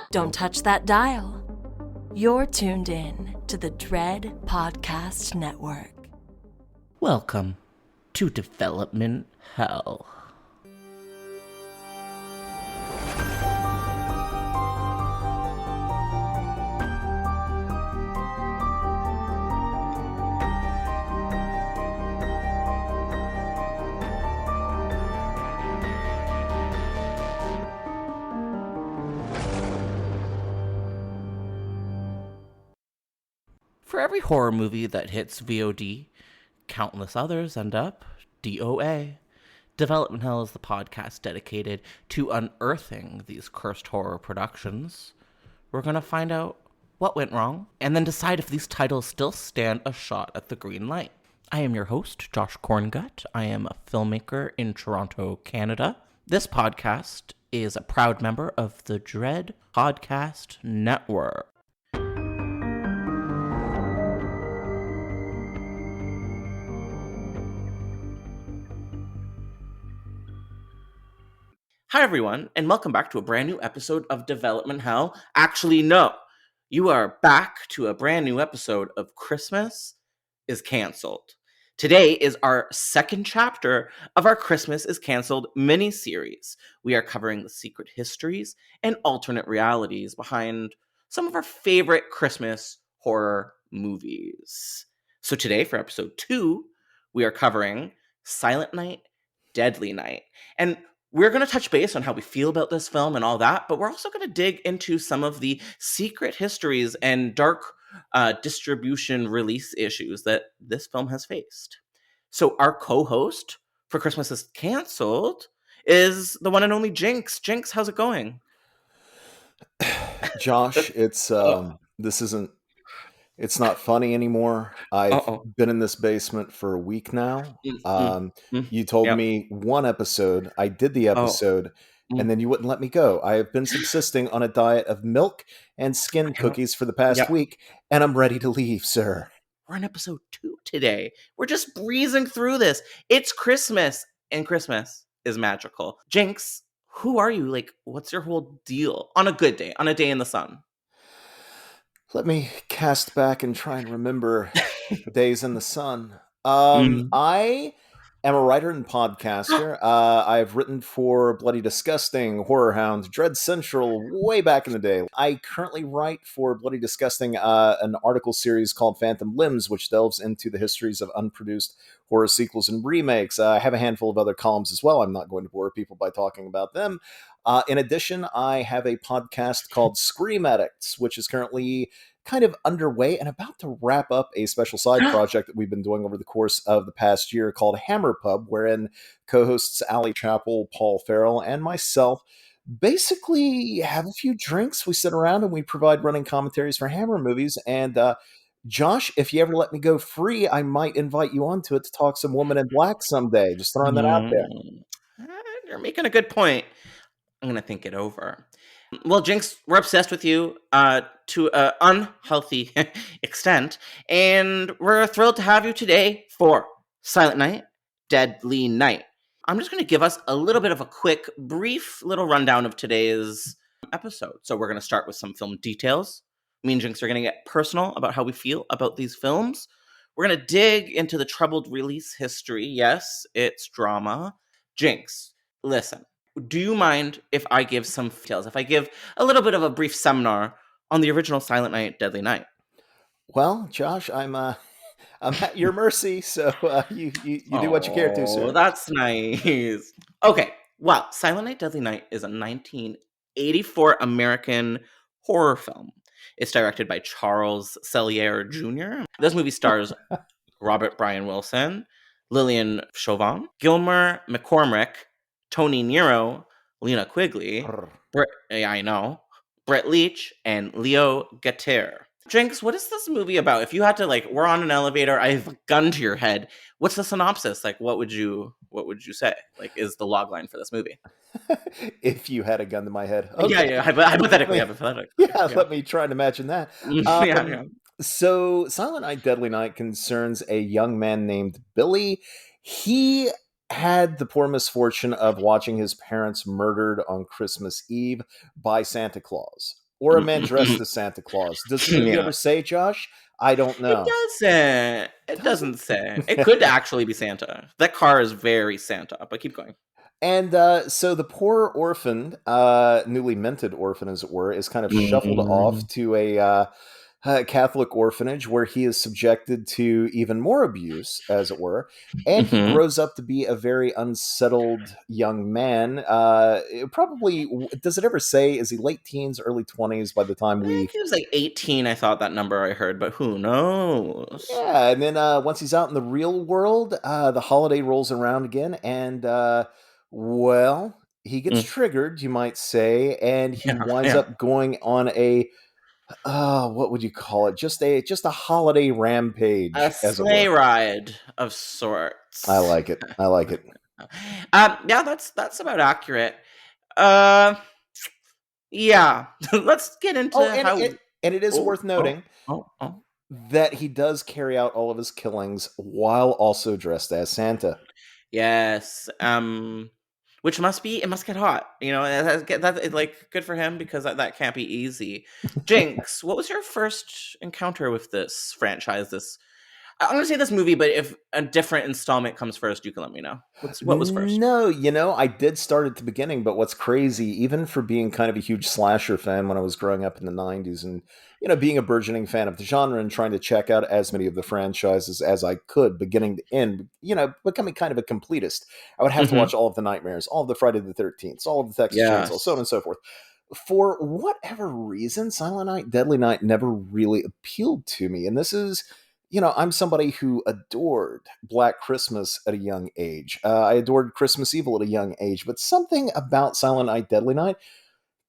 Don't touch that dial. You're tuned in to the Dread Podcast Network. Welcome to Development Hell. For every horror movie that hits V.O.D, countless others end up D.O.A. Development Hell is the podcast dedicated to unearthing these cursed horror productions. We're going to find out what went wrong, and then decide if these titles still stand a shot at the green light. I am your host, Josh Korngut. I am a filmmaker in Toronto, Canada. This podcast is a proud member of the Dread Podcast Network. Hi, everyone, and welcome back to a brand new episode of Development Hell. Actually, no, you are back to a brand new episode of Christmas is Cancelled. Today is our second chapter of our Christmas is Cancelled mini-series. We are covering the secret histories and alternate realities behind some of our favorite Christmas horror movies. So today, for episode 2, we are covering Silent Night, Deadly Night. And we're going to touch base on how we feel about this film and all that, but we're also going to dig into some of the secret histories and dark distribution release issues that this film has faced. So our co-host for Christmas is Cancelled is the one and only Jinx. Jinx, how's it going? Josh, it's not funny anymore. I've been in this basement for a week now. You told me one episode. I did the episode, and then you wouldn't let me go. I have been subsisting on a diet of milk and skin cookies for the past week, and I'm ready to leave, sir. We're on episode 2 today. We're just breezing through this. It's Christmas, and Christmas is magical. Jinx, who are you? Like, what's your whole deal? On a good day, on a day in the sun. Let me cast back and try and remember days in the sun. I am a writer and podcaster. I've written for Bloody Disgusting, Horror Hound, Dread Central, way back in the day. I currently write for Bloody Disgusting an article series called Phantom Limbs, which delves into the histories of unproduced horror sequels and remakes. I have a handful of other columns as well. I'm not going to bore people by talking about them. In addition, I have a podcast called Scream Addicts, which is currently kind of underway and about to wrap up a special side project that we've been doing over the course of the past year called Hammer Pub, wherein co-hosts Allie Chappell, Paul Farrell, and myself basically have a few drinks. We sit around and we provide running commentaries for Hammer movies. And Josh, if you ever let me go free, I might invite you onto it to talk some Woman in Black someday. Just throwing that out there. You're making a good point. I'm going to think it over. Well, Jinx, we're obsessed with you to an unhealthy extent, and we're thrilled to have you today for Silent Night, Deadly Night. I'm just going to give us a little bit of a quick, brief little rundown of today's episode. So we're going to start with some film details. Me and Jinx are going to get personal about how we feel about these films. We're going to dig into the troubled release history. Yes, it's drama. Jinx, listen. Do you mind if I give some details? If I give a little bit of a brief seminar on the original Silent Night, Deadly Night? Well, Josh, I'm at your mercy, so you do what you care to, sir. Oh, that's nice. Okay, well, Silent Night, Deadly Night is a 1984 American horror film. It's directed by Charles Sellier Jr. This movie stars Robert Brian Wilson, Lillian Chauvin, Gilmer McCormick, Tony Nero, Lena Quigley, Brett Leach, and Leo Gatter. Jinx, what is this movie about? If you had to, we're on an elevator, I have a gun to your head. What's the synopsis? What would you say? Is the logline for this movie? If you had a gun to my head. Okay. Yeah, hypothetically. Yeah, let me try and imagine that. So, Silent Night, Deadly Night concerns a young man named Billy. He had the poor misfortune of watching his parents murdered on Christmas Eve by Santa Claus. or a man dressed as Santa Claus. Does the movie Yeah. ever say, Josh? I don't It know. doesn't. It Doesn't? doesn't say. It could actually be Santa. That car is very Santa, but keep going. And so the poor orphan, newly minted orphan, as it were, is kind of shuffled Mm-hmm. off to a Catholic orphanage where he is subjected to even more abuse, as it were. And he Mm-hmm. grows up to be a very unsettled young man. Probably, does it ever say, is he late teens, early 20s by the time I we. think it was like 18, I thought that number I heard, but who knows? Yeah, and then once he's out in the real world, the holiday rolls around again, and well, he gets Mm. triggered, you might say, and he Yeah, winds yeah. up going on a what would you call it? Just a holiday A rampage, as it sleigh were. ride of I sorts. like it. I like it. Yeah, that's about accurate. Uh, yeah. Let's get Oh, into and how. it is Oh, worth oh, noting oh. that he does carry out all of his killings while also dressed as Santa. Yes. Which must be it must get hot. You know, that like good for him because that can't be easy. Jinx, what was your first encounter with this franchise? I'm gonna say this movie, but if a different installment comes first, you can let me know. What was first? No, I did start at the beginning, but what's crazy, even for being kind of a huge slasher fan when I was growing up in the 90s and, being a burgeoning fan of the genre and trying to check out as many of the franchises as I could, beginning to end, becoming kind of a completist, I would have to Mm-hmm. watch all of the Nightmares, all of the Friday the 13th, all of the Texas Chainsaw, so on Yes. and so forth. For whatever reason, Silent Night, Deadly Night never really appealed to me. And this is I'm somebody who adored Black Christmas at a young age. I adored Christmas Evil at a young age, but something about Silent Night, Deadly Night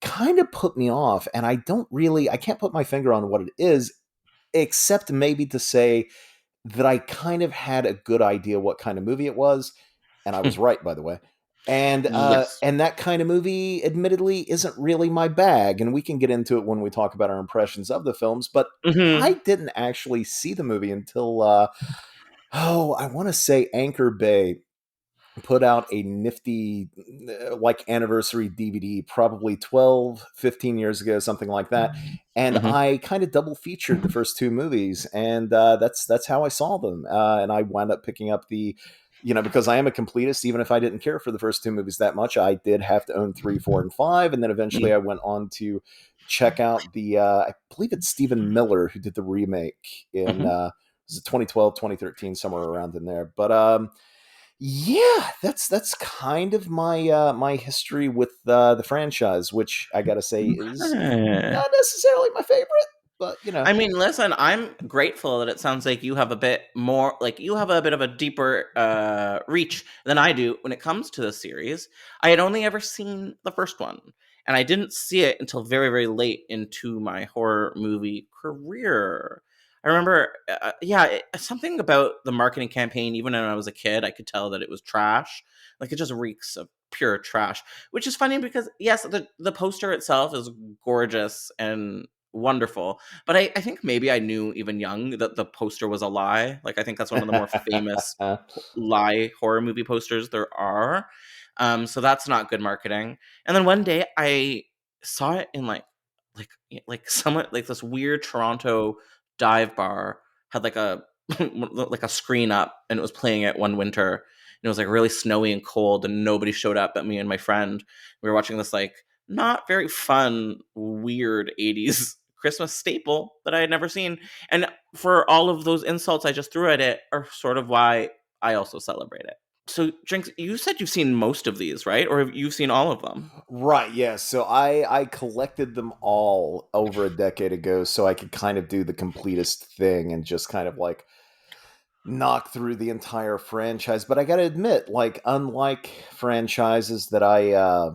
kind of put me off, and I can't put my finger on what it is, except maybe to say that I kind of had a good idea what kind of movie it was, and I was right, by the way. Yes. And that kind of movie, admittedly, isn't really my bag, and we can get into it when we talk about our impressions of the films. But I Mm-hmm. didn't actually see the movie until I want to say Anchor Bay put out a nifty like anniversary DVD probably 12, 15 years ago, something like that, and Mm-hmm. I kind of double featured the first two movies, and that's how I saw them, and I wound up picking up the because I am a completist, even if I didn't care for the first two movies that much, I did have to own 3, 4, and 5, and then eventually I went on to check out the I believe it's Stephen Miller who did the remake in Mm-hmm. was it 2012, 2013, somewhere around in there. But yeah, that's kind of my history with the franchise, which I gotta say is Okay. not necessarily my favorite, but I mean, listen, I'm grateful that it sounds like you have a bit more, like you have a bit of a deeper reach than I do when it comes to the series. I had only ever seen the first one, and I didn't see it until very, very late into my horror movie career. I remember, something about the marketing campaign, even when I was a kid, I could tell that it was trash. Like it just reeks of pure trash, which is funny because, yes, the poster itself is gorgeous and wonderful, but I think maybe I knew even young that the poster was a lie. Like I think that's one of the more famous lie horror movie posters there are. So that's not good marketing. And then one day I saw it in like someone like this weird Toronto dive bar had like a like a screen up and it was playing it one winter. And it was like really snowy and cold and nobody showed up but me and my friend. We were watching this like not very fun, weird 80s Christmas staple that I had never seen. And for all of those insults I just threw at it are sort of why I also celebrate it. So, Jinx, you said you've seen most of these, right? Or have you seen all of them? right, yeah. So I collected them all over a decade ago, so I could kind of do the completest thing and just kind of like knock through the entire franchise. But I gotta admit, like unlike franchises that I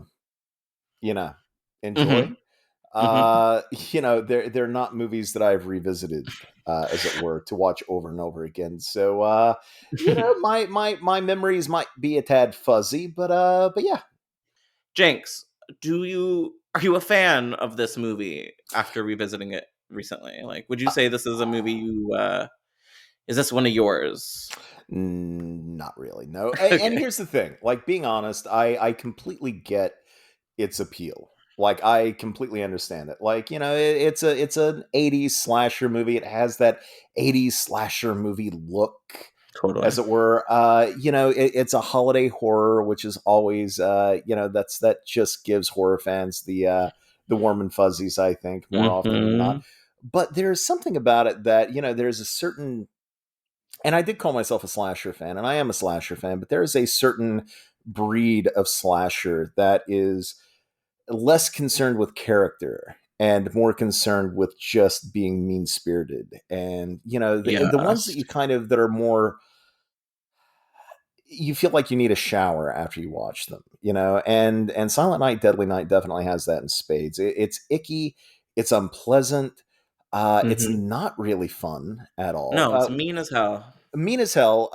you know enjoy, Mm-hmm. Mm-hmm. they're not movies that I've revisited, as it were, to watch over and over again. So, my memories might be a tad fuzzy, but yeah. Jinx, are you a fan of this movie after revisiting it recently? Like, would you say this is a movie is this one of yours? Not really, no. And Okay. here's the thing: like being honest, I completely get its appeal. Like, I completely understand it. Like, it's an 80s slasher movie. It has that 80s slasher movie look, Totally. as it were. It's a holiday horror, which is always, that just gives horror fans the warm and fuzzies, I think, more often than not. Mm-hmm. But there's something about it that, there's a certain, and I did call myself a slasher fan, and I am a slasher fan, but there is a certain breed of slasher that is less concerned with character and more concerned with just being mean spirited. And, the ones that Yes. you that are more, you feel like you need a shower after you watch them, and Silent Night, Deadly Night definitely has that in spades. It's icky, it's unpleasant, it's Mm-hmm. not really fun at all. No, it's mean as hell. Mean as hell.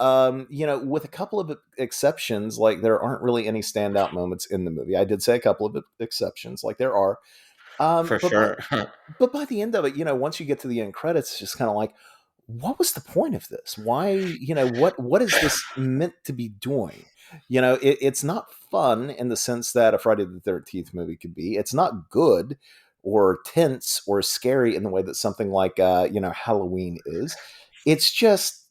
With a couple of exceptions, like there aren't really any standout moments in the movie. I did say a couple of exceptions, like there are. Um, For but by sure. but by the end of it, once you get to the end credits, it's just kind of like, what was the point of this? Why, what is this meant to be doing? It's not fun in the sense that a Friday the 13th movie could be. It's not good or tense or scary in the way that something like Halloween is. It's just,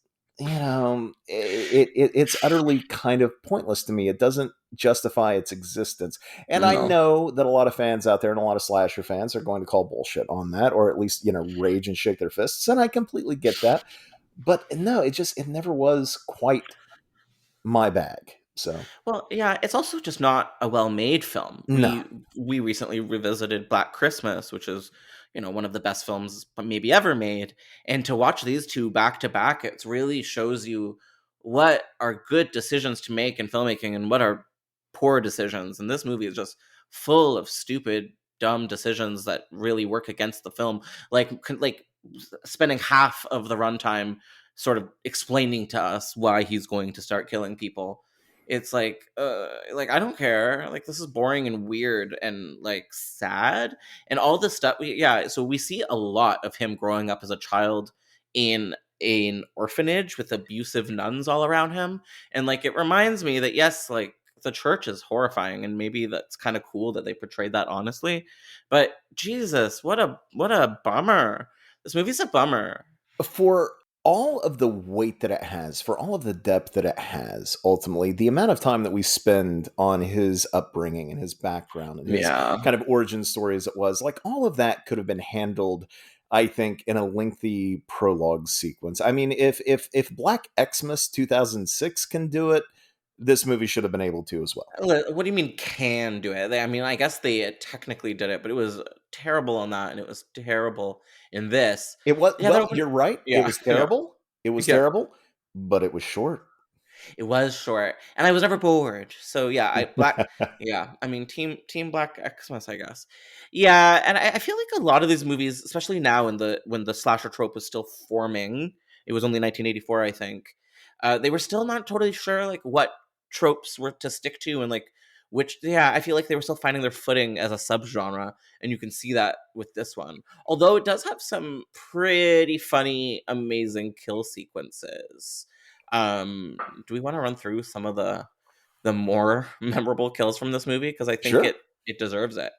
it's utterly kind of pointless to me. It doesn't justify its existence. And I No. know that a lot of fans out there and a lot of slasher fans are going to call bullshit on that, or at least, rage and shake their fists. And I completely get that. But no, it never was quite my bag. So Well, yeah, it's also just not a well-made film. no. We recently revisited Black Christmas, which is, one of the best films maybe ever made. And to watch these two back to back, it really shows you what are good decisions to make in filmmaking and what are poor decisions. And this movie is just full of stupid, dumb decisions that really work against the film. Like spending half of the runtime sort of explaining to us why he's going to start killing people. It's like I don't care. Like, this is boring and weird and like sad and all this stuff. Yeah, so we see a lot of him growing up as a child in an orphanage with abusive nuns all around him, and like it reminds me that yes, like the church is horrifying, and maybe that's kind of cool that they portrayed that honestly. But Jesus, what a bummer. This movie's a bummer. For all of the weight that it has, for all of the depth that it has, ultimately, the amount of time that we spend on his upbringing and his background and his Yeah. kind of origin story as it was, like all of that could have been handled, I think, in a lengthy prologue sequence. I mean, if Black Xmas 2006 can do it, this movie should have been able to as well. What do you mean can do it? I mean, I guess they technically did it, but it was terrible on that, and it was terrible in this. It was, Yeah, well, you're right. It yeah, was yeah, terrible. It was yeah. terrible, but it was short. It was short, and I was never bored. So yeah, yeah, I mean, Team Black Xmas, I guess. Yeah, and I feel like a lot of these movies, especially now when the slasher trope was still forming, it was only 1984, I think. They were still not totally sure like what tropes were to stick to and like which. Yeah, I feel like they were still finding their footing as a subgenre, and you can see that with this one. Although it does have some pretty funny, amazing kill sequences. Do we want to run through some of the more memorable kills from this movie, because I think Sure. it deserves it?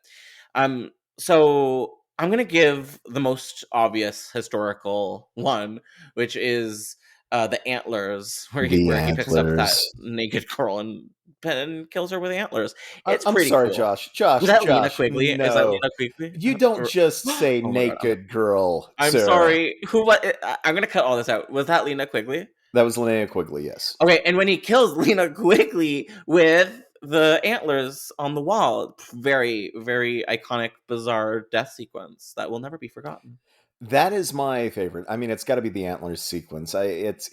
So I'm gonna give the most obvious historical one, which is the antlers, The where he picks up that antlers. naked girl and kills her with antlers. It's I'm pretty sorry, cool. Josh. Was Josh, that Lena Josh, Quigley? Is that no. Lena Quigley? You don't Or, just say oh my god, naked girl, I'm sir. sorry. Who? What? I'm gonna cut all this out. Was that Lena Quigley? That was Linnea Quigley, yes. Okay, and when he kills Lena Quigley with the antlers on the wall, very, very iconic, bizarre death sequence that will never be forgotten. That is my favorite. I mean, it's got to be the antlers sequence. It's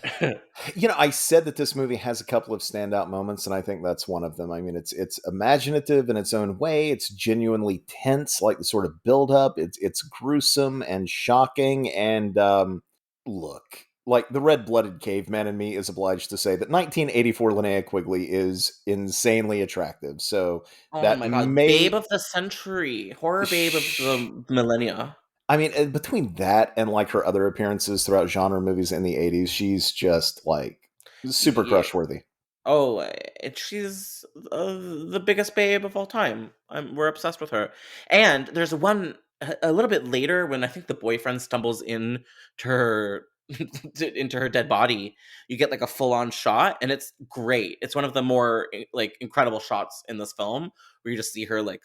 I said that this movie has a couple of standout moments, and I think that's one of them. I mean, it's imaginative in its own way. It's genuinely tense, like the sort of build up. It's gruesome and shocking. And look, like the red-blooded caveman in me is obliged to say that 1984 Linnea Quigley is insanely attractive. So Oh that my god, babe may of the century, horror babe of the millennia. I mean, between that and like her other appearances throughout genre movies in the 80s, she's just like super Yeah. crush worthy. Oh, she's the biggest babe of all time. We're obsessed with her. And there's one a little bit later when I think the boyfriend stumbles in to her into her dead body. You get like a full on shot, and it's great. It's one of the more like incredible shots in this film where you just see her like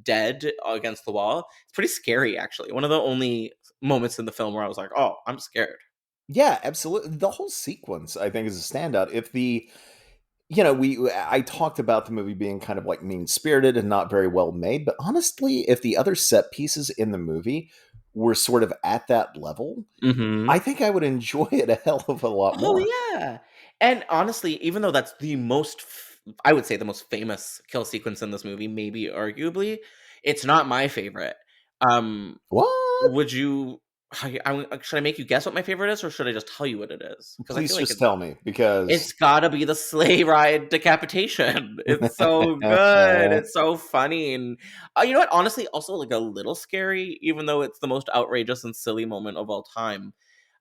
dead against the wall. It's pretty scary, actually. One of the only moments in the film where I was like, "Oh, I'm scared." Yeah, absolutely. The whole sequence, I think, is a standout. If the I talked about the movie being kind of like mean spirited and not very well made, but honestly, if the other set pieces in the movie were sort of at that level, Mm-hmm. I think I would enjoy it a hell of a lot Oh more. yeah. And honestly, even though that's the most I would say the most famous kill sequence in this movie, maybe arguably, it's not my favorite. Um What? would you should I make you guess what my favorite is, or should I just tell you what it is? Because I Please feel like just tell me, because it's gotta be the sleigh ride decapitation. It's so good. It's so funny. And you know what? Honestly, also like a little scary, even though it's the most outrageous and silly moment of all time.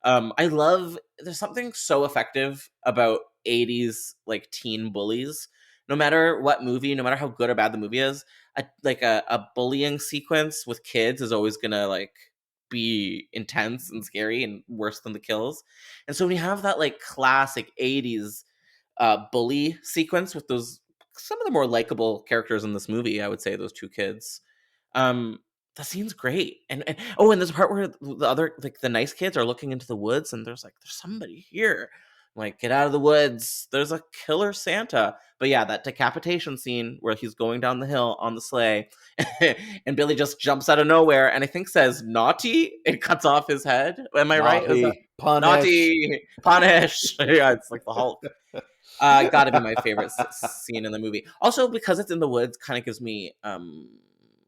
I love there's something so effective about 80s like teen bullies. No matter what movie, no matter how good or bad the movie is, a bullying sequence with kids is always gonna like be intense and scary and worse than the kills. And so when you have that like classic 80s bully sequence with those some of the more likable characters in this movie, I would say those two kids. Um the scene's great. And oh, and there's a part where the other like the nice kids are looking into the woods and there's somebody here. Like, get out of the woods. There's a killer Santa. But yeah, that decapitation scene where he's going down the hill on the sleigh and Billy just jumps out of nowhere and I think says naughty. It cuts off his head. Am I right? Is that naughty, punish. naughty, punish? Yeah, it's like the Hulk. Gotta be my favorite scene in the movie. Also, because it's in the woods, kind of gives me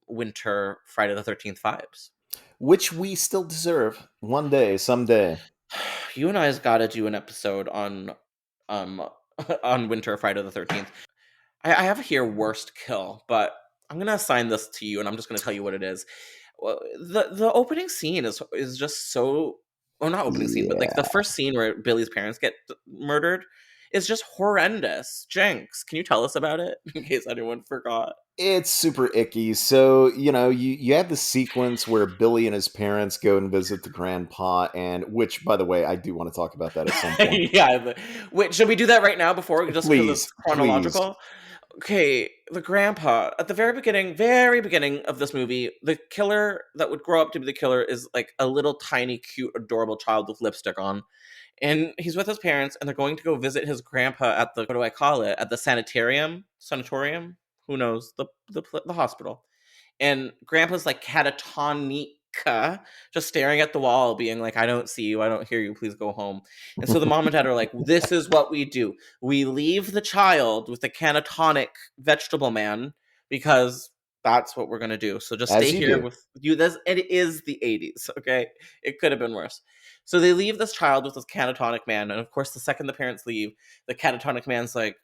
winter Friday the 13th vibes. Which we still deserve one day, someday. You and I's got to do an episode um on winter Friday the 13th. I have here worst kill, but I'm gonna assign this to you, and I'm just gonna tell you what it is. Well, the opening scene is just so, or not opening scene, but like the Yeah. first scene where Billy's parents get murdered is just horrendous. Jenks, can you tell us about it in case anyone forgot? It's super icky. So, you have the sequence where Billy and his parents go and visit the grandpa, and which, by the way, I do want to talk about that at some point. Yeah. Wait, should we do that right now before, just because Please, it's please. chronological? Okay, the grandpa at the very beginning of this movie, the killer that would grow up to be the killer is like a little tiny, cute, adorable child with lipstick on, and he's with his parents, and they're going to go visit his grandpa at the what do I call it? At the sanatorium. Who knows the hospital? And Grandpa's like catatonica, just staring at the wall, being like, I don't see you, I don't hear you, please go home. And so the mom and dad are like, this is what we do. We leave the child with the catatonic vegetable man because that's what we're gonna do. So just stay As you here do. with you. It is the 80s, okay? It could have been worse. So they leave this child with this catatonic man, and of course, the second the parents leave, the catatonic man's like,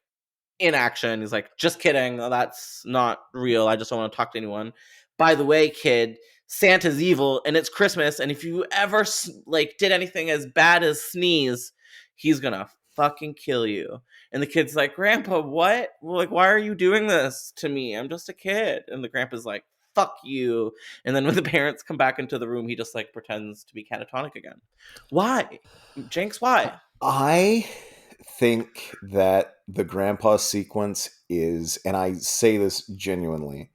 in action. He's like, just kidding. That's not real. I just don't want to talk to anyone. By the way, kid, Santa's evil and it's Christmas. And if you ever like did anything as bad as sneeze, he's gonna fucking kill you. And the kid's like, Grandpa, what? Well, like, why are you doing this to me? I'm just a kid. And the grandpa's like, fuck you. And then when the parents come back into the room, he just like pretends to be catatonic again. Why? Jenks, why? I think that the grandpa sequence is, and I say this genuinely,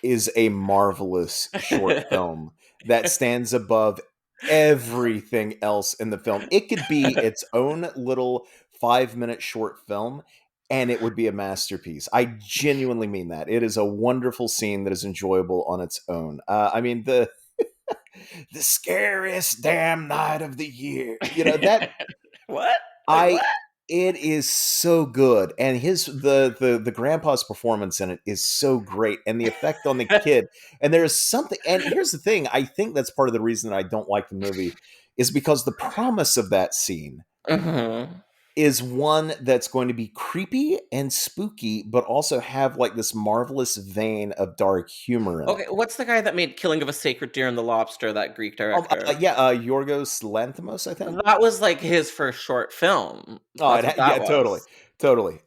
is a marvelous short film that stands above everything else in the film. It could be its own little 5-minute short film and it would be a masterpiece. I genuinely mean that. It is a wonderful scene that is enjoyable on its own. I mean, the scariest damn night of the year. What? Wait, I what? it is so good, and the grandpa's performance in it is so great, and the effect on the kid. And there's something, and here's the thing: I think that's part of the reason that I don't like the movie is because the promise of that scene Uh-huh. is one that's going to be creepy and spooky, but also have like this marvelous vein of dark humor in it. Okay, what's the guy that made Killing of a Sacred Deer and the Lobster, that Greek director? Yeah, Yorgos Lanthimos, I think. That was like his first short film. Oh, That's what yeah, that totally, was. totally.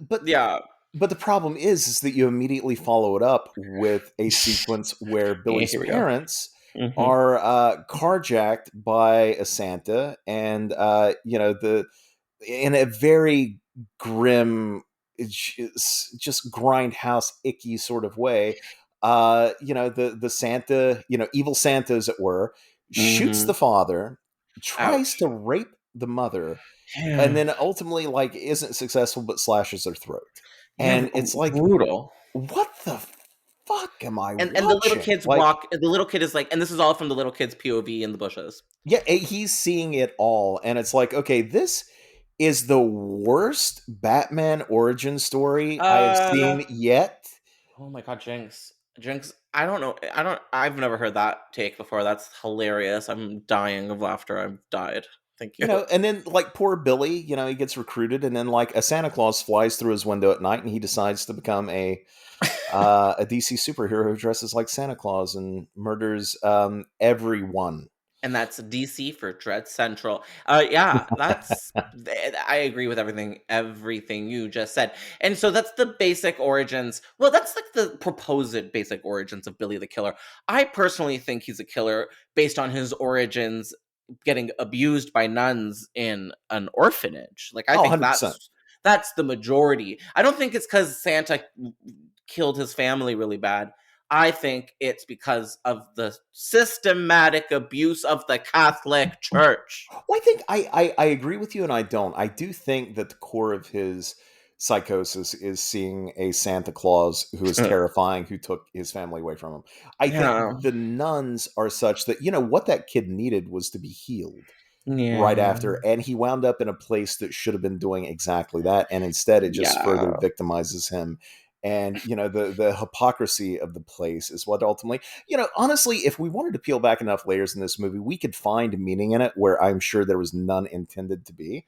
But Yeah. But the problem is that you immediately follow it up with a sequence where Yeah, Billy's here we go. parents Mm-hmm. are carjacked by a Santa, and the in a very grim, just grindhouse icky sort of way. The Santa, evil Santa, as it were, shoots Mm-hmm. the father, tries Ouch. to rape the mother, and Yeah. then ultimately like isn't successful but slashes her throat. Yeah, And it's like, brutal. what the fuck am I And the little watching? kids Like, walk. The little kid is like, and this is all from the little kid's POV in the bushes. yeah, he's seeing it all, and it's like, okay, this is the worst Batman origin story I have Uh seen yet. oh my god, Jinx. Jinx, I don't know. I've never heard that take before. That's hilarious. I'm dying of laughter. I've died. Thank you. And then like poor Billy, he gets recruited, and then like a Santa Claus flies through his window at night, and he decides to become a DC superhero who dresses like Santa Claus and murders everyone. And that's DC for Dread Central. Yeah, I agree with everything you just said. And so that's the basic origins. Well, that's like the proposed basic origins of Billy the Killer. I personally think he's a killer based on his origins getting abused by nuns in an orphanage. Like I Oh, think 100%. that's the majority. I don't think it's cuz Santa killed his family really bad. I think it's because of the systematic abuse of the Catholic Church. Well, I think I agree with you, and I don't. I do think that the core of his psychosis is seeing a Santa Claus who is terrifying, who took his family away from him. I think Yeah. the nuns are such that, what that kid needed was to be healed right Yeah. after, and he wound up in a place that should have been doing exactly that, and instead it just further Yeah. victimizes him. And the hypocrisy of the place is what ultimately, honestly, if we wanted to peel back enough layers in this movie, we could find meaning in it where I'm sure there was none intended to be.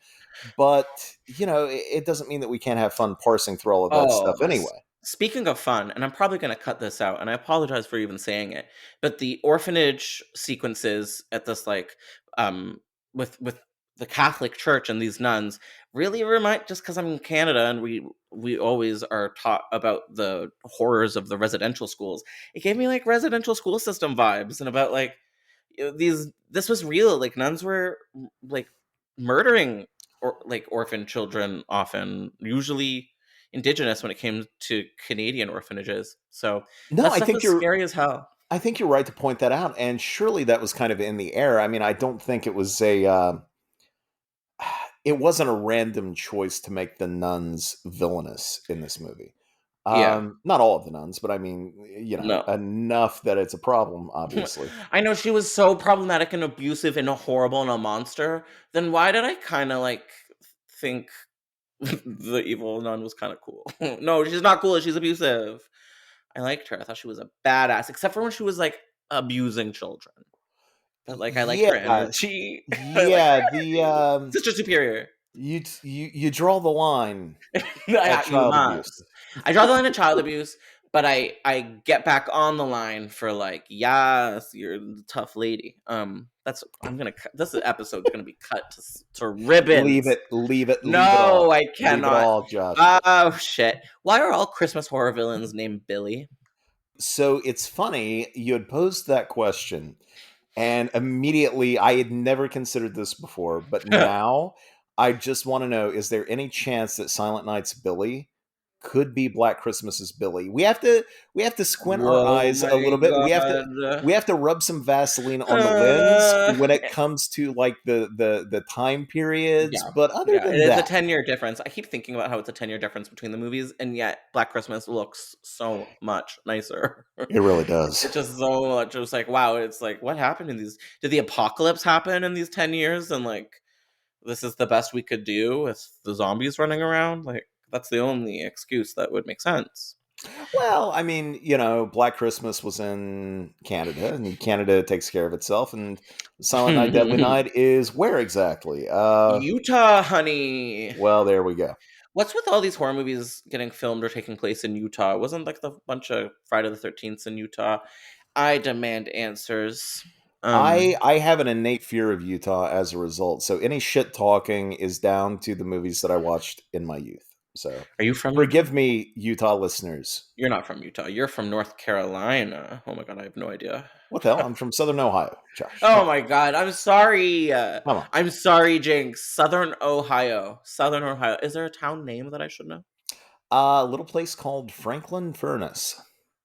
But it doesn't mean that we can't have fun parsing through all of that stuff Oh, anyway. speaking of fun, and I'm probably going to cut this out, and I apologize for even saying it, but the orphanage sequences at this with the Catholic Church and these nuns really remind, just because I'm in Canada and we always are taught about the horrors of the residential schools. It gave me like residential school system vibes, and about like this was real. Like nuns were like murdering or like orphan children, often usually indigenous when it came to Canadian orphanages. So No, that I stuff think was you're scary as hell. I think you're right to point that out, and surely that was kind of in the air. I mean, I don't think it was it wasn't a random choice to make the nuns villainous in this movie. Yeah. Not all of the nuns, but I mean, No. enough that it's a problem, obviously. I know she was so problematic and abusive and horrible and a monster. Then why did I kind of like think the evil nun was kind of cool? No, she's not cool. She's abusive. I liked her. I thought she was a badass, except for when she was like abusing children. But like I liked her Yeah, energy. I liked yeah. her energy. Sister Superior. You draw the line at You child abuse. must. I draw the line of child abuse, but I get back on the line for like, yes, you're the tough lady. That's I'm gonna cut. This episode's gonna be cut to Leave ribbons. it, leave it, leave it No, all, I leave it cannot. all, Josh. Oh shit! Why are all Christmas horror villains named Billy? So it's funny you had posed that question, and immediately I had never considered this before, but now I just want to know: is there any chance that Silent Night's Billy could be Black Christmas's Billy? We have to squint our Oh eyes a my little bit. god. We have to rub some Vaseline on the lens when it comes to like the time periods. Yeah. But other Yeah, it than is a that, 10-year difference. I keep thinking about how it's a 10-year difference between the movies, and yet Black Christmas looks so much nicer. it really does. It's just so much. It was like, wow, it's like, what happened in these? Did the apocalypse happen in these 10 years? And like, this is the best we could do with the zombies running around? Like, that's the only excuse that would make sense. Well, I mean, Black Christmas was in Canada, and Canada takes care of itself. And Silent Night, Deadly Night is where exactly? Utah, honey. Well, there we go. What's with all these horror movies getting filmed or taking place in Utah? Wasn't like the bunch of Friday the 13th in Utah? I demand answers. I have an innate fear of Utah as a result. So any shit talking is down to the movies that I watched in my youth. So Are you from Utah? forgive me, Utah listeners. You're not from Utah. You're from North Carolina. Oh my god, I have no idea. What the hell? I'm from Southern Ohio, Josh. Come Oh on. my god, I'm sorry. Come on. I'm sorry, Jinx. Southern Ohio. Southern Ohio. Is there a town name that I should know? A little place called Franklin Furnace.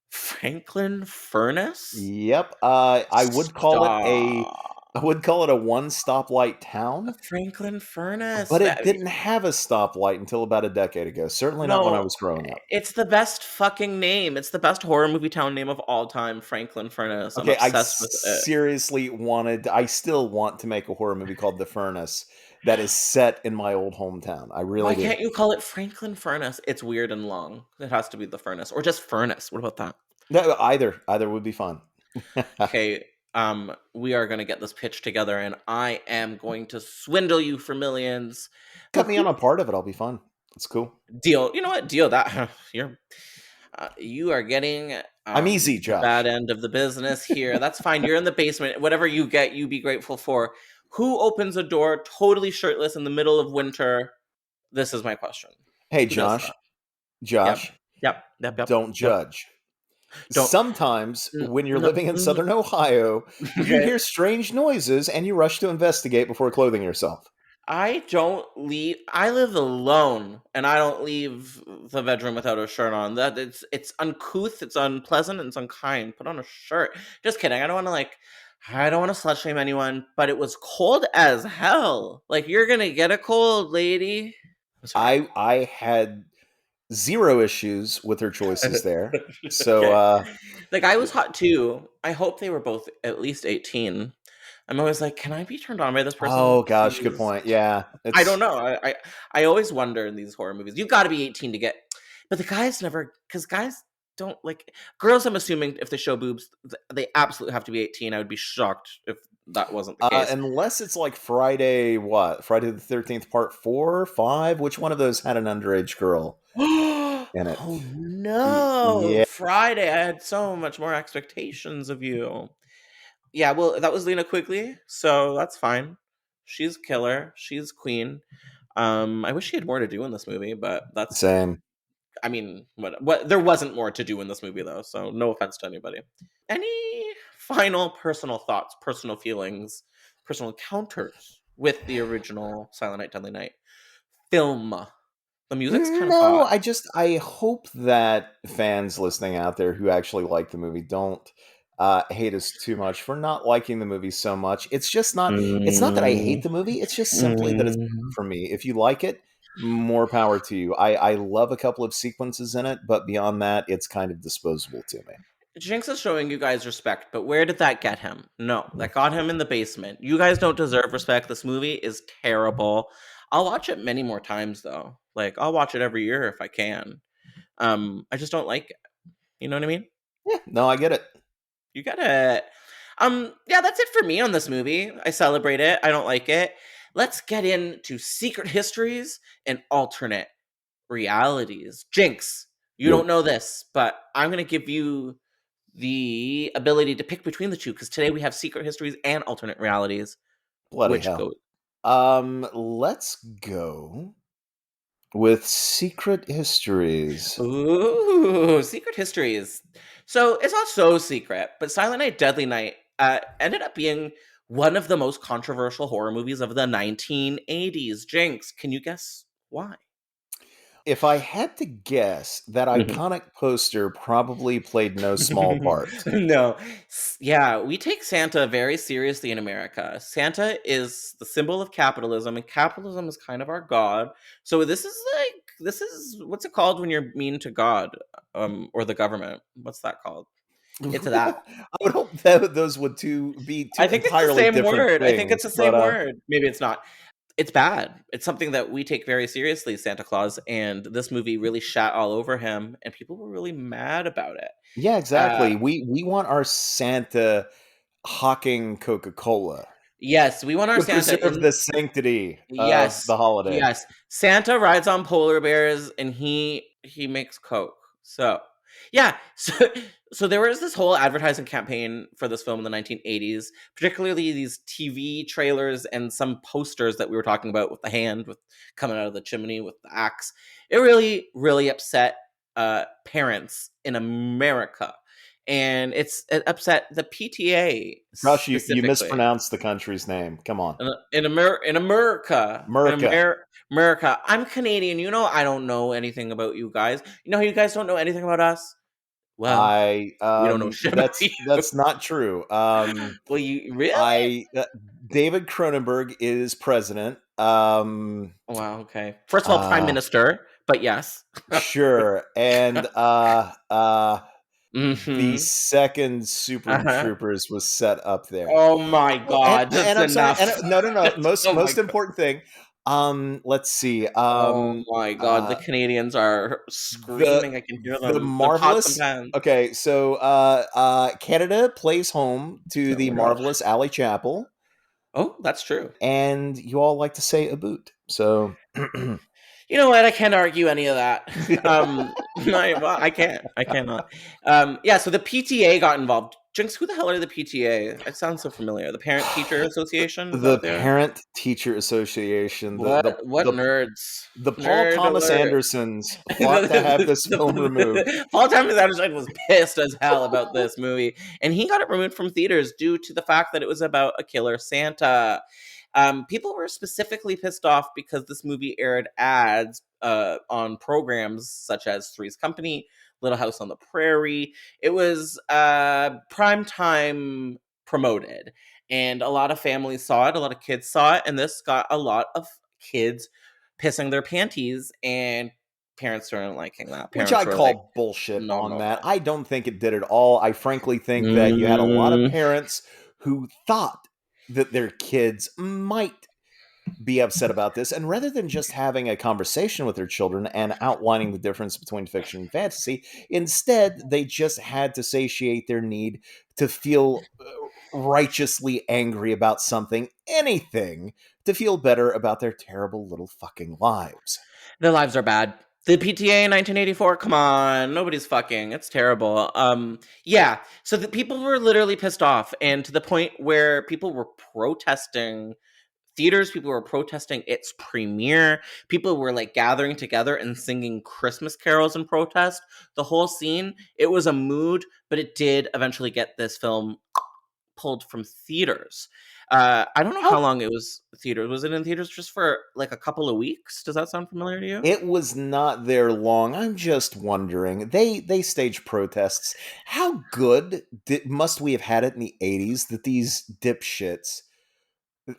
Franklin Furnace? Yep. Stop. I would call it a one stoplight town, Franklin Furnace. but it didn't have a stoplight until about a decade ago. Certainly not when I No, was growing up. it's the best fucking name. It's the best horror movie town name of all time, Franklin Furnace. I'm Okay, obsessed with it. I still want to make a horror movie called The Furnace that is set in my old hometown. I really Why do. can't you call it Franklin Furnace? It's weird and long. It has to be the furnace or just furnace. What about that? No, either would be fun. Okay, we are going to get this pitch together and I am going to swindle you for millions. Cut me on a part of it. I'll be fun. It's cool. Deal. You know what? Deal that. You are getting I'm easy, the Josh. bad end of the business here. That's fine. You're in the basement. Whatever you get, you be grateful for. Who opens a door totally shirtless in the middle of winter? This is my question. Hey, Who does Josh. that? Josh, Yep. don't Yep. judge. Don't- Sometimes when you're No, living in Southern Ohio, you Okay. hear strange noises and you rush to investigate before clothing yourself. I don't leave. I live alone, and I don't leave the bedroom without a shirt on. That it's uncouth, it's unpleasant, and it's unkind. Put on a shirt. Just kidding. I don't want to slut shame anyone. But it was cold as hell. Like you're gonna get a cold, lady. I had zero issues with her choices there. So Okay. Like I was hot too. I hope they were both at least 18. I'm always like, can I be turned on by this person? oh gosh, good Please? point. Yeah. I don't know. I always wonder in these horror movies. You've got to be 18 to get, but the guys never, because guys don't like girls. I'm assuming if they show boobs, they absolutely have to be 18. I would be shocked if that wasn't the case. Unless it's like Friday the 13th part 4, 5. Which one of those had an underage girl in it? Oh no! Yeah. Friday. I had so much more expectations of you. Yeah, well, that was Lena Quigley, so that's fine. She's killer. She's queen. I wish she had more to do in this movie, but that's Same. I mean, what there wasn't more to do in this movie though, so no offense to anybody. Any final personal thoughts, personal feelings, personal encounters with the original Silent Night, Deadly Night film? The music's kind of No, hot. I hope that fans listening out there who actually like the movie don't hate us too much for not liking the movie so much. It's not that I hate the movie, it's just simply that it's not for me. If you like it, more power to you. I love a couple of sequences in it, but beyond that, it's kind of disposable to me. Jinx is showing you guys respect, but where did that get him? No, that got him in the basement. You guys don't deserve respect. This movie is terrible. I'll watch it many more times though. Like I'll watch it every year if I can. I just don't like it. You know what I mean? Yeah, no, I get it. You get it. Yeah, that's it for me on this movie. I celebrate it. I don't like it. Let's get into secret histories and alternate realities. Jinx, you Yo. don't know this, but I'm going to give you the ability to pick between the two because today we have secret histories and alternate realities. Bloody Which hell. goes? Let's go with secret histories. Ooh, secret histories. So it's not so secret, but Silent Night, Deadly Night ended up being one of the most controversial horror movies of the 1980s. Jinx, can you guess why? If I had to guess, that iconic poster probably played no small part. No. Yeah, we take Santa very seriously in America. Santa is the symbol of capitalism, and capitalism is kind of our god. So this is what's it called when you're mean to God, or the government? What's that called? It's that. I would hope that those would be two I think it's the entirely same different word. things. I think it's the same word. Maybe it's not. It's bad. It's something that we take very seriously, Santa Claus, and this movie really shat all over him, and people were really mad about it. Yeah, exactly. We want our Santa hawking Coca-Cola Yes, we want our to Santa preserve in. the sanctity of Yes, the holiday. yes. Santa rides on polar bears, and he makes Coke. So Yeah, so there was this whole advertising campaign for this film in the 1980s, particularly these TV trailers and some posters that we were talking about with the hand with coming out of the chimney with the axe. It really, really upset parents in America, and it upset the PTA Josh, you specifically. mispronounced the country's name. Come on. In America, America. America. I'm Canadian. You know, I don't know anything about you guys. You know how you guys don't know anything about us? Well, we don't know shit about you. That's not true. Well, you really? I David Cronenberg is president. Wow. Okay. First of all, prime Uh, minister, but yes. sure. And the Mm-hmm. second Super Uh-huh. Troopers was set up there. Oh my Oh, and God, that's I'm sorry. enough. And no. Oh my Most God. important thing. Let's see. Oh my God, the Canadians are The screaming. I can hear the them. The pots and marvelous. pans. Okay, so Canada plays home to Oh the my God. marvelous Alley Chapel, Oh, that's true. and you all like to say a boot. So You know what? I can't argue any of that. I can't. I cannot. Yeah. So the PTA got involved. Jinx, who the hell are the PTA? It sounds so familiar. The Parent Teacher Association. Is that the what they are? Parent Teacher Association, What nerds? the Paul Nerd Thomas alert! Andersons fought to have this film removed. Paul Thomas Anderson was pissed as hell about this movie, and he got it removed from theaters due to the fact that it was about a killer Santa. People were specifically pissed off because this movie aired ads on programs such as Three's Company, Little House on the Prairie. It was prime time promoted, and a lot of families saw it, a lot of kids saw it, and this got a lot of kids pissing their panties, and parents weren't liking that. Which Parents I were like, call bullshit no, on no, that. no. I don't think it did at all. I frankly think that you had a lot of Mm, parents who thought that their kids might be upset about this. And rather than just having a conversation with their children and outlining the difference between fiction and fantasy, instead, they just had to satiate their need to feel righteously angry about something, anything, to feel better about their terrible little fucking lives. their lives are bad. The PTA in 1984, come on, nobody's fucking. It's terrible. Yeah. So the people were literally pissed off, and to the point where people were protesting theaters, people were protesting its premiere, people were like gathering together and singing Christmas carols in protest. The whole scene, it was a mood, but it did eventually get this film pulled from theaters. I don't know how How long it was theaters. Was it in theaters just for like a couple of weeks? Does that sound familiar to you? it was not there long. I'm just wondering. They staged protests. How good must we have had it in the 80s that these dipshits,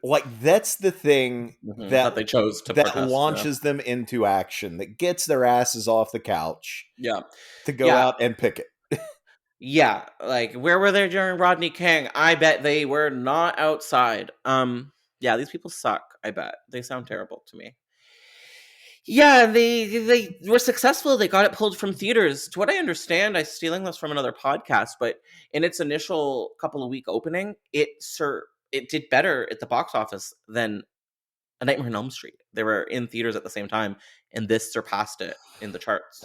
like, that's the thing That they chose to that protest. Yeah. launches them into action, that gets their asses off the couch Yeah. to go Yeah. out and picket. Yeah. Like, where were they during Rodney King? I bet they were not outside. Yeah, these people suck, I bet. They sound terrible to me. Yeah, they were successful. They got it pulled from theaters. To what I understand, I'm stealing this from another podcast, but in its initial couple of week opening, it did better at the box office than A Nightmare on Elm Street. They were in theaters at the same time, and this surpassed it in the charts.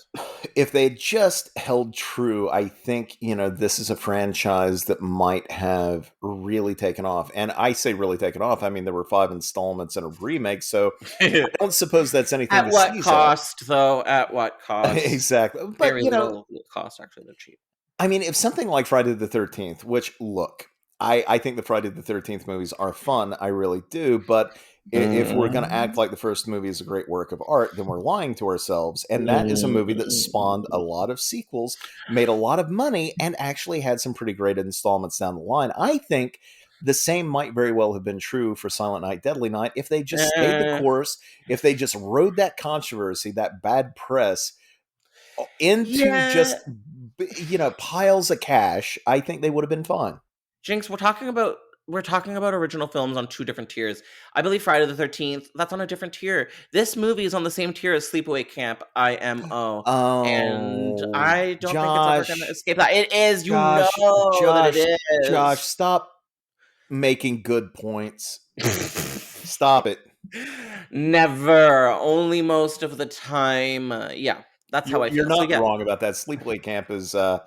If they just held true, I think, this is a franchise that might have really taken off. And I say really taken off. I mean, there were 5 installments and a remake, so I don't suppose that's anything At to what sneeze at. cost, though? At what cost? Exactly. But, Very little cost, actually. They're cheap. I mean, if something like Friday the 13th, which, look, I think the Friday the 13th movies are fun. I really do. But if we're going to act like the first movie is a great work of art, then we're lying to ourselves. And that is a movie that spawned a lot of sequels, made a lot of money, and actually had some pretty great installments down the line. I think the same might very well have been true for Silent Night, Deadly Night if they just stayed the course, if they just rode that controversy, that bad press, into just, piles of cash. I think they would have been fine. Jinx, we're talking about original films on two different tiers. I believe Friday the 13th, that's on a different tier. This movie is on the same tier as Sleepaway Camp, IMO. And I don't think it's ever going to escape that. It is, that it is. Josh, stop making good points. Stop it. Never. Only most of the time. Yeah. That's how I You're feel. So not yeah, wrong about that. Sleepaway Camp is yeah.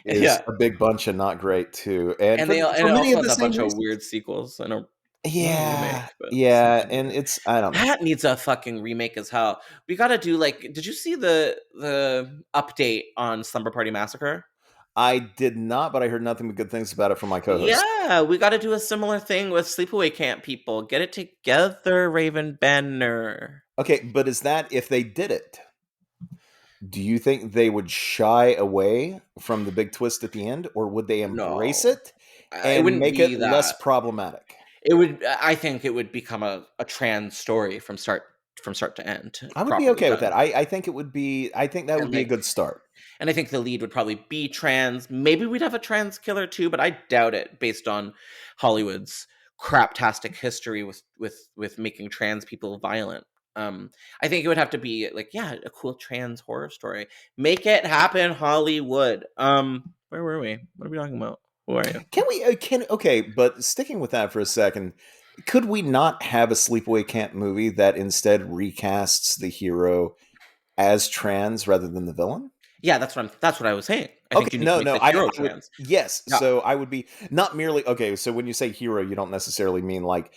a big bunch and not great too, and And for it many also of has the a same bunch of reasons. weird sequels and a remake, Yeah, but yeah, something and weird. it's I don't know. That needs a fucking remake as hell. We gotta do like, did you see the update on Slumber Party Massacre? I did not, but I heard nothing but good things about it from my co-host. Yeah, we gotta do a similar thing with Sleepaway Camp people. Get it together, Raven Banner. Okay, but is that if they did it? Do you think they would shy away from the big twist at the end, or would they embrace No, it it and wouldn't make be it less that. problematic? It would. I think it would become a trans story from start to end, I would be properly okay with that. done. I think it would be. I think that would And be a like, good start. and I think the lead would probably be trans. Maybe we'd have a trans killer too, but I doubt it based on Hollywood's craptastic history with making trans people violent. I think it would have to be like, yeah, a cool trans horror story. Make it happen, Hollywood. Where were we? What are we talking about? Who are you? Can we? Can okay? But sticking with that for a second, could we not have a Sleepaway Camp movie that instead recasts the hero as trans rather than the villain? Yeah, that's what I was saying. I think Okay, you need to no, make no, the I hero would trans. yes. Yeah. So I would be not merely okay. So when you say hero, you don't necessarily mean like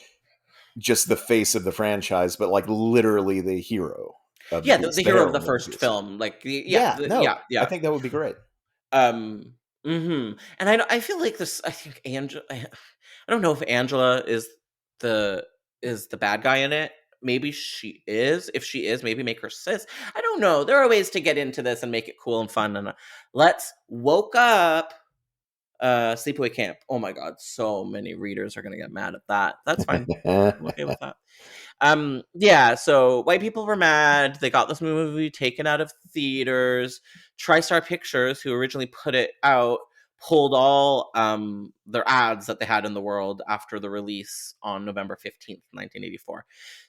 just the face of the franchise, but like literally the hero of the Yeah, piece, the the hero of the heroine of the first piece. film. Like Yeah, no, yeah, I yeah. think that would be great. And I feel like this. I think Angela. I don't know if Angela the is the bad guy in it. Maybe she is. If she is, maybe make her cis. I don't know. There are ways to get into this and make it cool and fun. And let's woke up. Sleepaway Camp. Oh my god, so many readers are gonna get mad at that. That's fine. I'm okay with that. Yeah, so white people were mad. They got this movie taken out of theaters. TriStar Pictures, who originally put it out, pulled all their ads that they had in the world after the release on November 15th, 1984.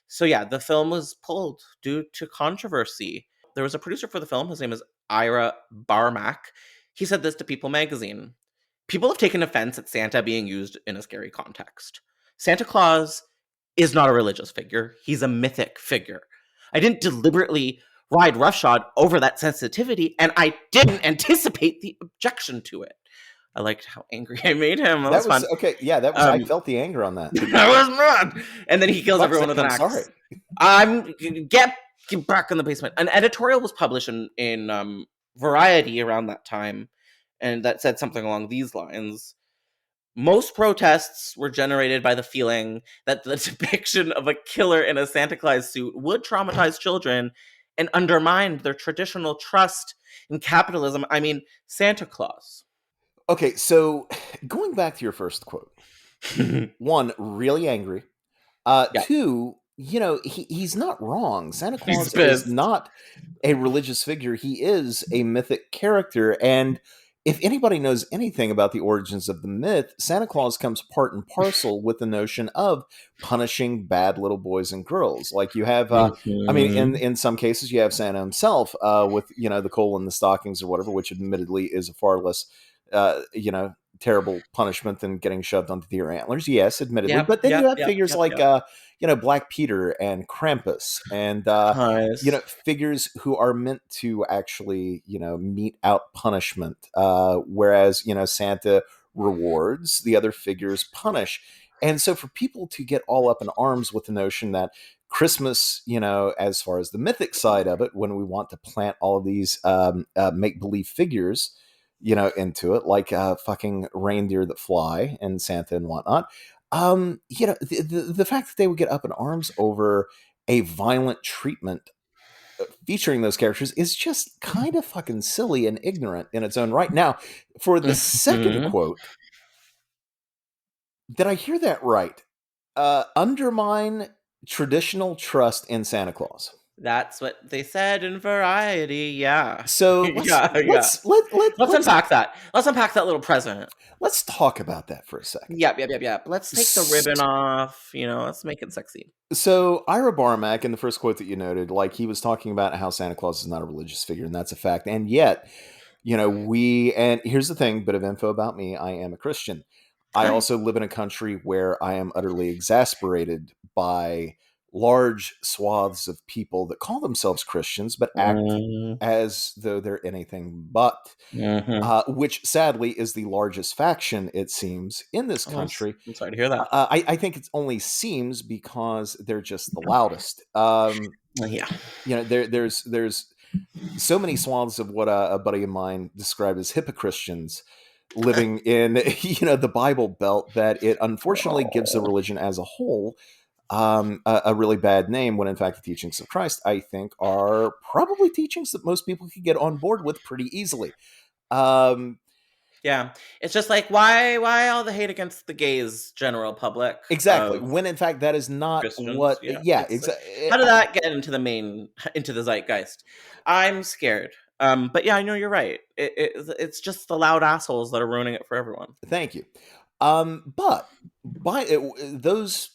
So yeah, the film was pulled due to controversy. There was a producer for the film. His name is Ira Barmack. He said this to People magazine. People have taken offense at Santa being used in a scary context. Santa Claus is not a religious figure. He's a mythic figure. I didn't deliberately ride roughshod over that sensitivity, and I didn't anticipate the objection to it. I liked how angry I made him. That That was was fun. okay. Yeah, that was. I felt the anger on that. I was mad. And then he kills Fuck's everyone sake, with an I'm sorry. axe. Get back in the basement. An editorial was published in Variety around that time, and that said something along these lines. Most protests were generated by the feeling that the depiction of a killer in a Santa Claus suit would traumatize children and undermine their traditional trust in capitalism. I mean, Santa Claus. Okay, so going back to your first quote, one, really angry. Yeah, Two, he's not wrong. Santa he's Claus is pissed. not a religious figure. He is a mythic character. And if anybody knows anything about the origins of the myth, Santa Claus comes part and parcel with the notion of punishing bad little boys and girls. Like you have, I mean, Mhm. in some cases, you have Santa himself with, the coal in the stockings or whatever, which admittedly is a far less, terrible punishment than getting shoved onto deer antlers. Yes, admittedly. Yep, But then you yep, have yep, figures yep, like, yep. Black Peter and Krampus and, Nice. figures who are meant to actually, mete out punishment. Whereas, Santa rewards, the other figures punish. And so for people to get all up in arms with the notion that Christmas, as far as the mythic side of it, when we want to plant all of these make believe figures, into it, like fucking reindeer that fly and Santa and whatnot. The fact that they would get up in arms over a violent treatment featuring those characters is just kind of fucking silly and ignorant in its own right. Now, for the second Mhm. quote, did I hear that right? Undermine traditional trust in Santa Claus. That's what they said in Variety. Yeah. So Yeah, yeah. Let's let's unpack that. Let's unpack that little present. let's talk about that for a second. Yep. Let's take the ribbon off. Let's make it sexy. So Ira Barmack, in the first quote that you noted, like he was talking about how Santa Claus is not a religious figure, and that's a fact. And yet, and here's the thing, bit of info about me: I am a Christian. I Hi. also live in a country where I am utterly exasperated by large swaths of people that call themselves Christians but act as though they're anything but, which sadly is the largest faction, it seems, in this country. I'm sorry to hear that. I think it only seems because they're just the loudest. Yeah. There's so many swaths of what a buddy of mine described as hypocristians living in the Bible Belt that it unfortunately gives the religion as a whole a really bad name, when in fact the teachings of Christ, I think, are probably teachings that most people could get on board with pretty easily. Yeah, it's just like, why all the hate against the gays, general public? Exactly. When in fact that is not Christians, what. Yeah, exactly. How did that get into the zeitgeist? I'm scared. But yeah, I know you're right. It's just the loud assholes that are ruining it for everyone. Thank you. But by those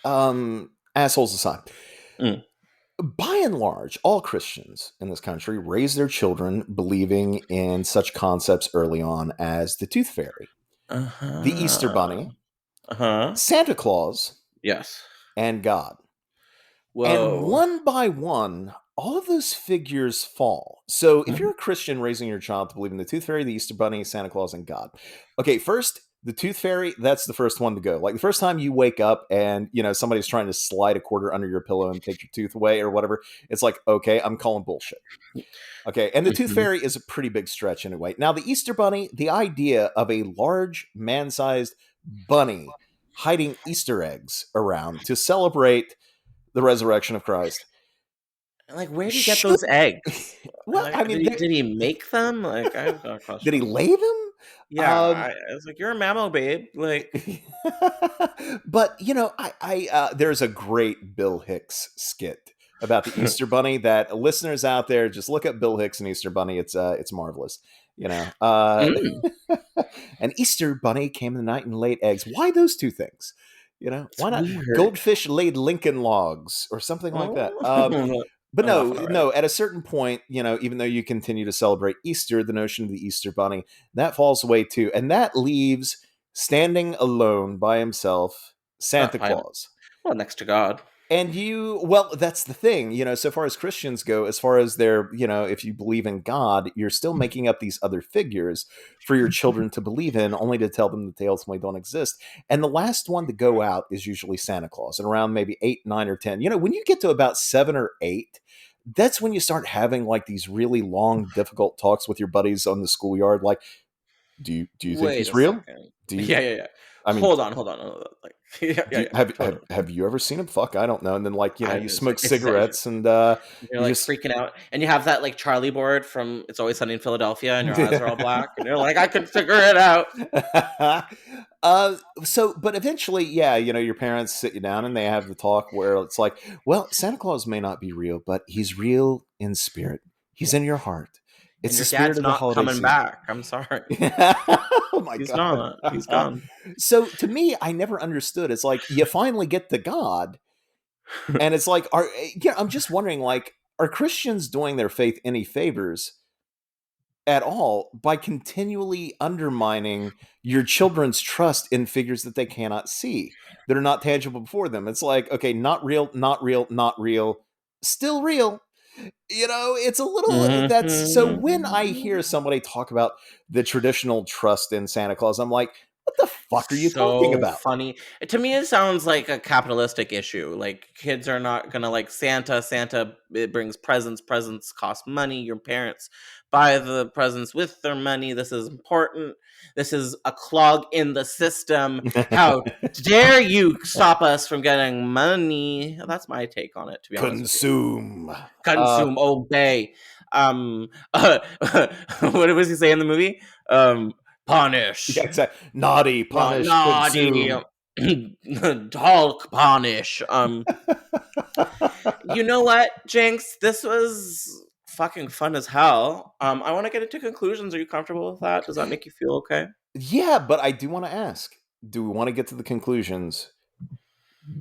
assholes aside, by and large, all Christians in this country raise their children believing in such concepts early on as the Tooth Fairy, the Easter Bunny, Santa Claus, yes, and God. Whoa. And one by one, all of those figures fall. So if you're a Christian raising your child to believe in the Tooth Fairy, the Easter Bunny, Santa Claus, and God. Okay, first, the Tooth Fairy, that's the first one to go. Like the first time you wake up and, somebody's trying to slide a quarter under your pillow and take your tooth away or whatever, it's like, okay, I'm calling bullshit. Okay, and the Tooth Fairy is a pretty big stretch anyway. Now, the Easter Bunny, the idea of a large, man-sized bunny hiding Easter eggs around to celebrate the resurrection of Christ. Like, where did he get those eggs? Well, I mean, did he make them? Like, I've got questions. Did he lay them? Yeah, I was like, you're a mammo, babe. Like, but there's a great Bill Hicks skit about the Easter Bunny that listeners out there just look up Bill Hicks and Easter Bunny. It's marvelous. An Easter Bunny came in the night and laid eggs. Why those two things? Why not goldfish laid Lincoln logs or something like that? But no, at a certain point, even though you continue to celebrate Easter, the notion of the Easter Bunny, that falls away too. And that leaves, standing alone by himself, Santa Claus. Well, next to God. And that's the thing, so far as Christians go, as far as their, if you believe in God, you're still making up these other figures for your children to believe in, only to tell them that they ultimately don't exist. And the last one to go out is usually Santa Claus, and around maybe 8, 9, or 10. When you get to about 7 or 8, that's when you start having like these really long, difficult talks with your buddies on the schoolyard. Like, do you think he's real? Yeah. I mean, hold on. Like, have you ever seen him? Fuck, I don't know. And then you smoke cigarettes and you're like freaking out, and you have that like Charlie board from It's Always Sunny in Philadelphia, and your eyes are all black, and you're like, I can figure it out. But eventually, your parents sit you down and they have the talk where it's like, well, Santa Claus may not be real, but he's real in spirit. He's in your heart. It's the spirit of the holiday coming season. Back. I'm sorry. Oh my God. He's gone. So to me, I never understood. It's like you finally get to God, and it's like, I'm just wondering, like, are Christians doing their faith any favors at all by continually undermining your children's trust in figures that they cannot see, that are not tangible before them? It's like, okay, not real, not real, not real, still real. It's a little that's so when I hear somebody talk about the traditional trust in Santa Claus, I'm like, what the fuck are you talking about? Funny. To me, it sounds like a capitalistic issue. Like, kids are not gonna like Santa. Santa, it brings presents. Presents cost money. Your parents buy the presents with their money. This is important. This is a clog in the system. How dare you stop us from getting money? That's my take on it, to be honest. Consume, obey. What was he say in the movie? Punish. Yeah, exactly. Naughty, punish, naughty. Hulk, punish. You know what, Jinx? This was fucking fun as hell. I want to get into conclusions. Are you comfortable with that? Does that make you feel okay? Yeah, but I do want to ask, do we want to get to the conclusions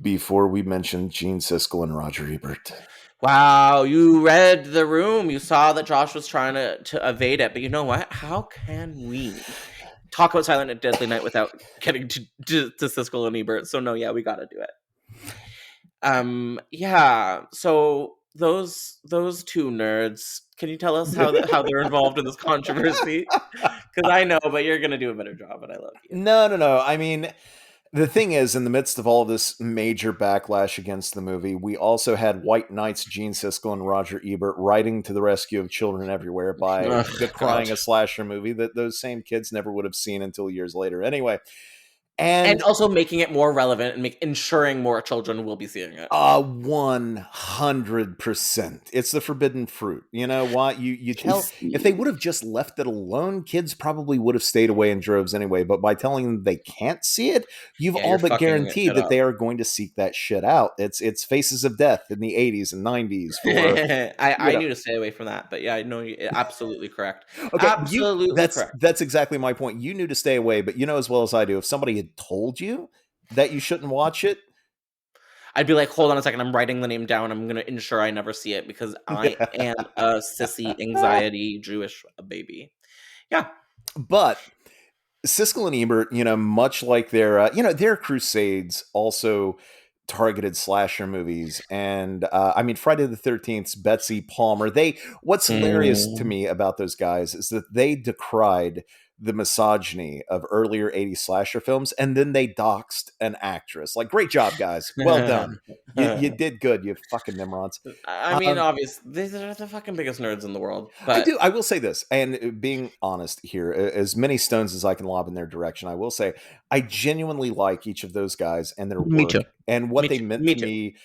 before we mention Gene Siskel and Roger Ebert? Wow, you read the room. You saw that Josh was trying to evade it. But you know what? How can we talk about Silent and Deadly Night without getting to Siskel and Ebert? So no, yeah, we got to do it. Yeah. So those two nerds, can you tell us how they're involved in this controversy? Because I know, but you're gonna do a better job, and I love you. No. I mean, the thing is, in the midst of all this major backlash against the movie, we also had White Knights Gene Siskel and Roger Ebert riding to the rescue of children everywhere by Ugh, decrying God. a slasher movie that those same kids never would have seen until years later. Anyway, And and also making it more relevant and ensuring more children will be seeing it. 100%. It's the forbidden fruit. You know what? You tell if they would have just left it alone, kids probably would have stayed away in droves anyway. But by telling them they can't see it, you've Yeah, all you're but fucking guaranteed it that up. they are going to seek that shit out. It's Faces of Death in the 80s and 90s for I knew to stay away from that, but yeah, I know you're absolutely correct. Okay, Absolutely correct. that's exactly my point. You knew to stay away, but you know as well as I do, if somebody had told you that you shouldn't watch it, I'd be like, hold on a second, I'm writing the name down. I'm gonna ensure I never see it because I am a sissy, anxiety Jewish baby. Yeah. but Siskel and Ebert, much like their crusades also targeted slasher movies. And I mean, Friday the 13th's Betsy Palmer. What's hilarious to Mm. me about those guys is that they decried the misogyny of earlier 80s slasher films, and then they doxed an actress. Like, great job, guys. Well done. You did good, you fucking Nimrods. I mean, obvious. These are the fucking biggest nerds in the world. I But do. I will say this, and being honest here, as many stones as I can lob in their direction, I will say I genuinely like each of those guys and their me too. work and what Me they too. meant Me to too. me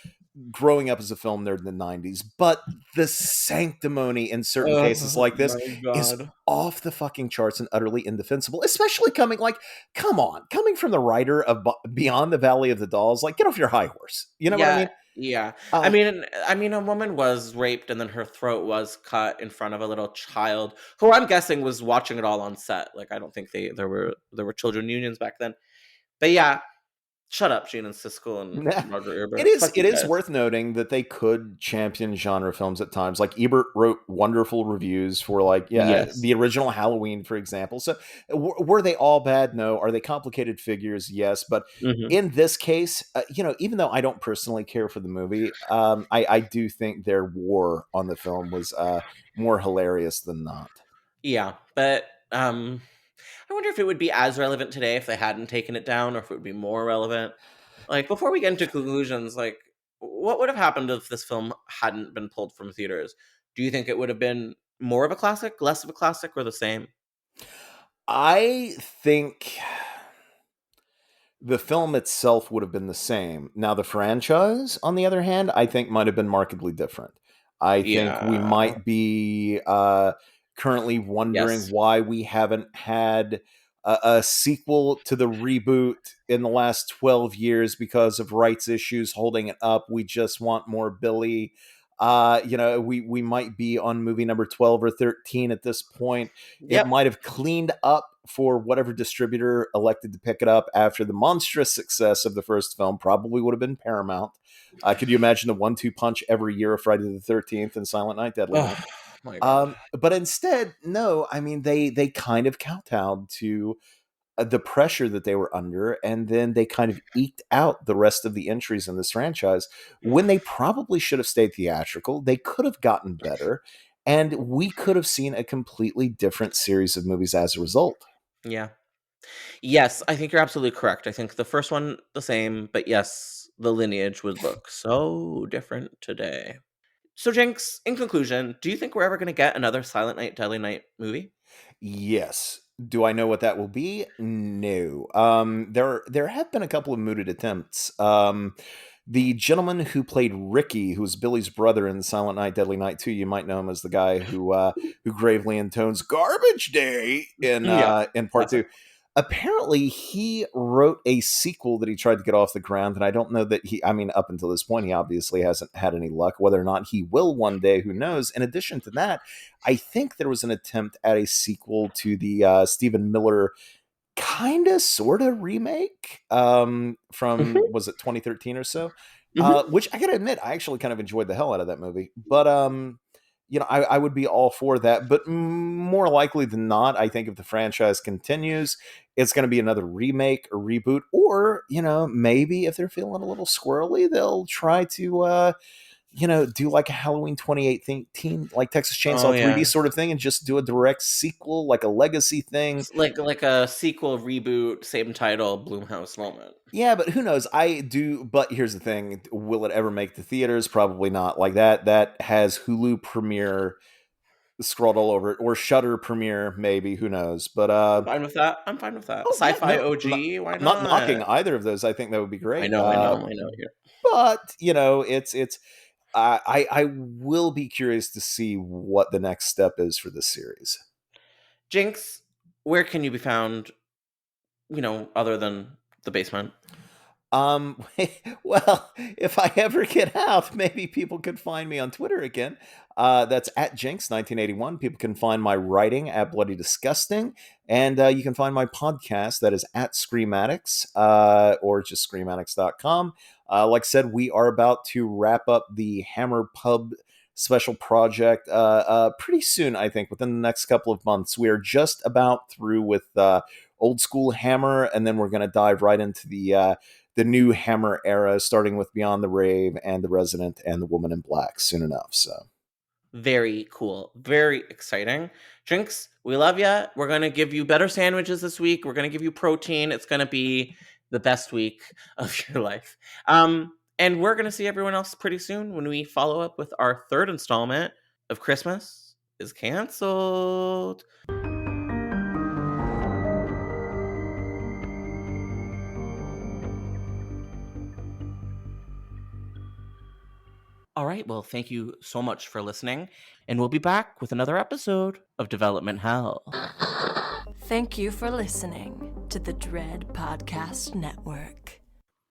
growing up as a film nerd in the 90s. But the sanctimony in certain cases Oh like this my is god. off the fucking charts and utterly indefensible, especially coming from the writer of Beyond the Valley of the Dolls. Like, get off your high horse. You know what I Yeah, mean? yeah. Uh, I mean, a woman was raped and then her throat was cut in front of a little child who I'm guessing was watching it all on set. Like, I don't think there were children unions back then. But yeah, shut up, Gene and Siskel and Nah. Roger It Ebert. is Fuck it you is guys. worth noting that they could champion genre films at times. Like Ebert wrote wonderful reviews for Yes. the original Halloween, for example. So were they all bad? No. Are they complicated figures? Yes. But Hmm. in this case, even though I don't personally care for the movie, I do think their war on the film was more hilarious than not. Yeah, but I wonder if it would be as relevant today if they hadn't taken it down, or if it would be more relevant. Like, before we get into conclusions, like, what would have happened if this film hadn't been pulled from theaters? Do you think it would have been more of a classic, less of a classic, or the same? I think the film itself would have been the same. Now, the franchise, on the other hand, I think might have been markedly different. I think we Yeah. might be currently wondering Yes. why we haven't had a sequel to the reboot in the last 12 years because of rights issues holding it up. We just want more Billy. We might be on movie number 12 or 13 at this point. It Yep. might have cleaned up for whatever distributor elected to pick it up after the monstrous success of the first film. Probably would have been Paramount. Could you imagine the 1-2 punch every year of Friday the 13th and Silent Night, Deadly Oh Night? my god. But instead, no. I mean, they kind of kowtowed to the pressure that they were under, and then they kind of eked out the rest of the entries in this franchise when they probably should have stayed theatrical. They could have gotten better, and we could have seen a completely different series of movies as a result. Yeah. Yes, I think you're absolutely correct. I think the first one the same, but yes, the lineage would look so different today. So, Jinx, in conclusion, do you think we're ever going to get another Silent Night, Deadly Night movie? Yes. Do I know what that will be? No. There have been a couple of mooted attempts. The gentleman who played Ricky, who's Billy's brother in Silent Night, Deadly Night 2, you might know him as the guy who gravely intones "Garbage Day" Yeah, in part classic. two. Apparently, he wrote a sequel that he tried to get off the ground, and I don't know that I mean, up until this point, he obviously hasn't had any luck. Whether or not he will one day, who knows? In addition to that, I think there was an attempt at a sequel to the Stephen Miller kind of sort of remake from, was it 2013 or so, Hmm. which I gotta admit I actually kind of enjoyed the hell out of that movie. But I would be all for that. But more likely than not, I think if the franchise continues, it's going to be another remake or reboot, or maybe if they're feeling a little squirrely, they'll try to do like a Halloween 2018, like Texas Oh Chainsaw 3D yeah, sort of thing, and just do a direct sequel, like a legacy thing. it's like a sequel, reboot, same title, Blumhouse moment. Yeah, but who knows? But here's the thing: will it ever make the theaters? Probably not. Like that has Hulu premiere scrawled all over it, or Shutter premiere, maybe. Who knows? But I'm fine with that. I'm fine with that. oh yeah, Sci-fi no, OG, why I'm not knocking not? either of those. I think that would be I great. know, I know, I know. But it's I will be curious to see what the next step is for this series. Jinx, where can you be found? Other than the basement. Well, if I ever get out, maybe people could find me on Twitter again. That's at Jinx1981. People can find my writing at Bloody Disgusting, and you can find my podcast that is at Screamatics, or just screamatics.com. Like I said, we are about to wrap up the Hammer Pub special project pretty soon, I think, within the next couple of months. We are just about through with old school Hammer, and then we're going to dive right into the new Hammer era, starting with Beyond the Rave and The Resident and The Woman in Black soon enough. So very cool, very exciting. Jinx, we love you. We're going to give you better sandwiches this week. We're going to give you protein. It's going to be the best week of your life. And we're going to see everyone else pretty soon when we follow up with our third installment of Christmas is Canceled. All right, well, thank you so much for listening, and we'll be back with another episode of Development Hell. Thank you for listening to the Dread Podcast Network.